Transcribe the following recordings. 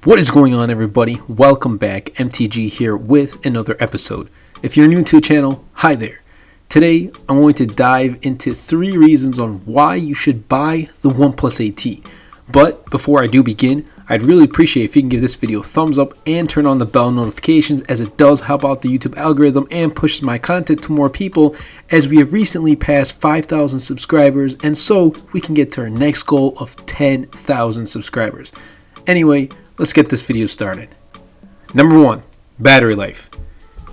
What is going on, everybody? Welcome back. MTG here with another episode. If you're new to the channel, hi there. Today, I'm going to dive into 3 reasons on why you should buy the OnePlus 8T. But before I do begin, I'd really appreciate if you can give this video a thumbs up and turn on the bell notifications, as it does help out the YouTube algorithm and pushes my content to more people, as we have recently passed 5,000 subscribers, and so we can get to our next goal of 10,000 subscribers. Anyway, let's get this video started. Number 1, battery life.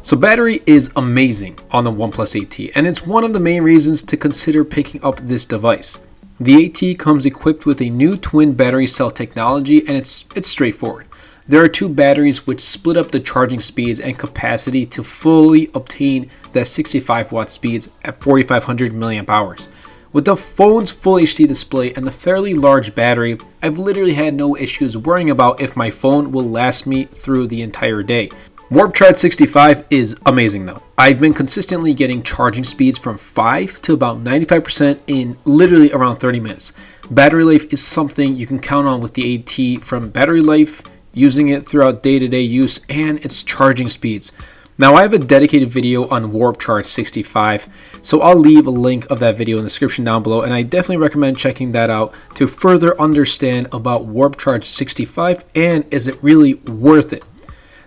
So battery is amazing on the OnePlus 8T, and it's one of the main reasons to consider picking up this device. The 8T comes equipped with a new twin battery cell technology, and it's straightforward. There are 2 batteries which split up the charging speeds and capacity to fully obtain that 65 watt speeds at 4500 milliamp hours. With the phone's full HD display and the fairly large battery, I've literally had no issues worrying about if my phone will last me through the entire day. Warp Charge 65 is amazing though. I've been consistently getting charging speeds from 5 to about 95% in literally around 30 minutes. Battery life is something you can count on with the 8T, from battery life, using it throughout day-to-day use, and its charging speeds. Now, I have a dedicated video on Warp Charge 65, so I'll leave a link of that video in the description down below, and I definitely recommend checking that out to further understand about Warp Charge 65 and is it really worth it.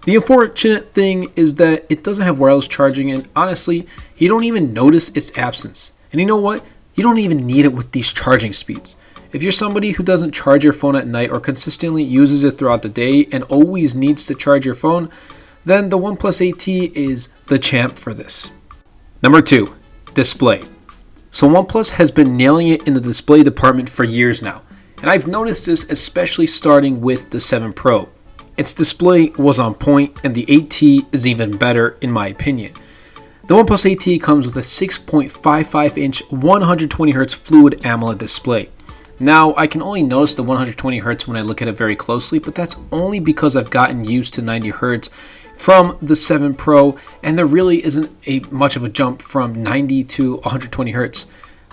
The unfortunate thing is that it doesn't have wireless charging, and honestly, you don't even notice its absence. And you know what? You don't even need it with these charging speeds. If you're somebody who doesn't charge your phone at night or consistently uses it throughout the day and always needs to charge your phone, then the OnePlus 8T is the champ for this. Number 2, display. So OnePlus has been nailing it in the display department for years now, and I've noticed this especially starting with the 7 Pro. Its display was on point, and the 8T is even better in my opinion. The OnePlus 8T comes with a 6.55-inch 120Hz Fluid AMOLED display. Now, I can only notice the 120Hz when I look at it very closely, but that's only because I've gotten used to 90Hz from the 7 Pro, and there really isn't much of a jump from 90 to 120Hz.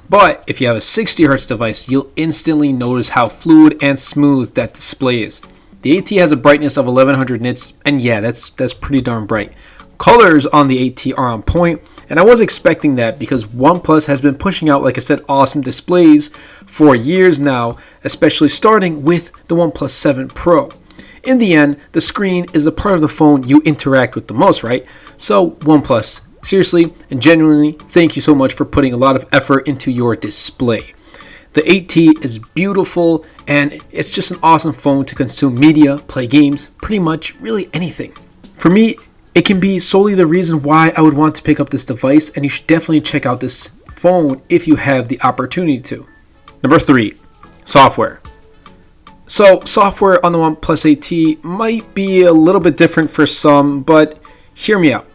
But if you have a 60Hz device, you'll instantly notice how fluid and smooth that display is. The 8T has a brightness of 1100 nits, and yeah, that's pretty darn bright. Colors on the 8T are on point, and I was expecting that because OnePlus has been pushing out, like I said, awesome displays for years now, especially starting with the OnePlus 7 Pro. In the end, the screen is the part of the phone you interact with the most, right? So OnePlus, seriously and genuinely, thank you so much for putting a lot of effort into your display. The 8T is beautiful, and it's just an awesome phone to consume media, play games, pretty much really anything. For me, it can be solely the reason why I would want to pick up this device, and you should definitely check out this phone if you have the opportunity to. Number 3, software. So software on the OnePlus 8T might be a little bit different for some, but hear me out.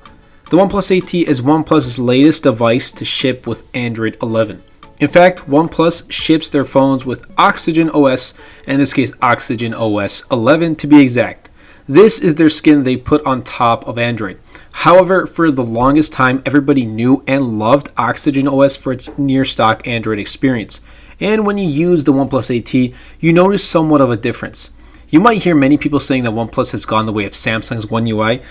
The OnePlus 8T is OnePlus's latest device to ship with Android 11. In fact, OnePlus ships their phones with Oxygen OS, in this case Oxygen OS 11 to be exact. This is their skin they put on top of Android. However, for the longest time, everybody knew and loved Oxygen OS for its near-stock Android experience. And when you use the OnePlus 8T, you notice somewhat of a difference. You might hear many people saying that OnePlus has gone the way of Samsung's One UI,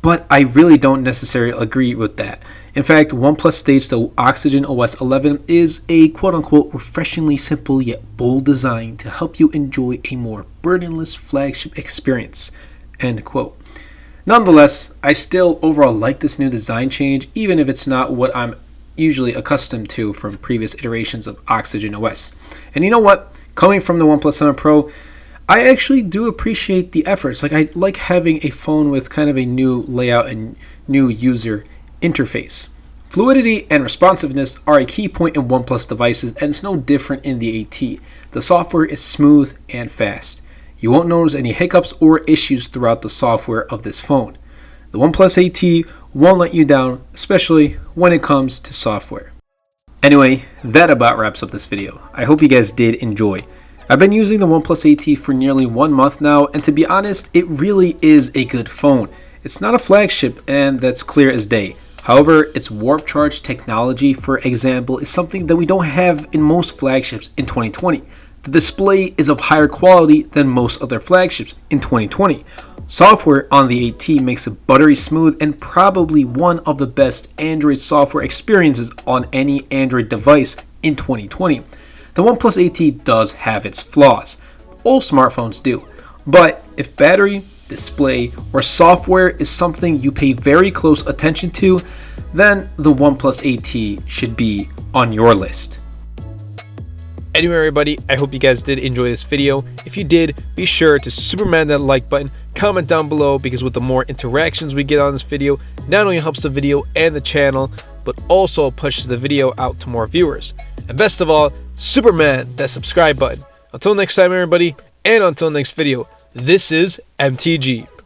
but I really don't necessarily agree with that. In fact, OnePlus states the Oxygen OS 11 is a quote-unquote refreshingly simple yet bold design to help you enjoy a more burdenless flagship experience, end quote. Nonetheless, I still overall like this new design change, even if it's not what I'm usually accustomed to from previous iterations of Oxygen OS. And you know what? Coming from the OnePlus 7 Pro, I actually do appreciate the efforts. I like having a phone with kind of a new layout and new user interface. Fluidity and responsiveness are a key point in OnePlus devices, and it's no different in the 8T. The software is smooth and fast. You won't notice any hiccups or issues throughout the software of this phone. The OnePlus 8T won't let you down, especially when it comes to software. Anyway, that about wraps up this video. I hope you guys did enjoy. I've been using the OnePlus 8T for nearly 1 month now, and to be honest, it really is a good phone. It's not a flagship, and that's clear as day. However, its warp charge technology, for example, is something that we don't have in most flagships in 2020. The display is of higher quality than most other flagships in 2020. Software on the 8T makes it buttery smooth and probably one of the best Android software experiences on any Android device in 2020. The OnePlus 8T does have its flaws. All smartphones do. But if battery, display, or software is something you pay very close attention to, then the OnePlus 8T should be on your list. Anyway, everybody, I hope you guys did enjoy this video. If you did, be sure to Superman that like button, comment down below, because with the more interactions we get on this video, not only helps the video and the channel, but also pushes the video out to more viewers. And best of all, Superman that subscribe button. Until next time, everybody, and until next video, this is MTG.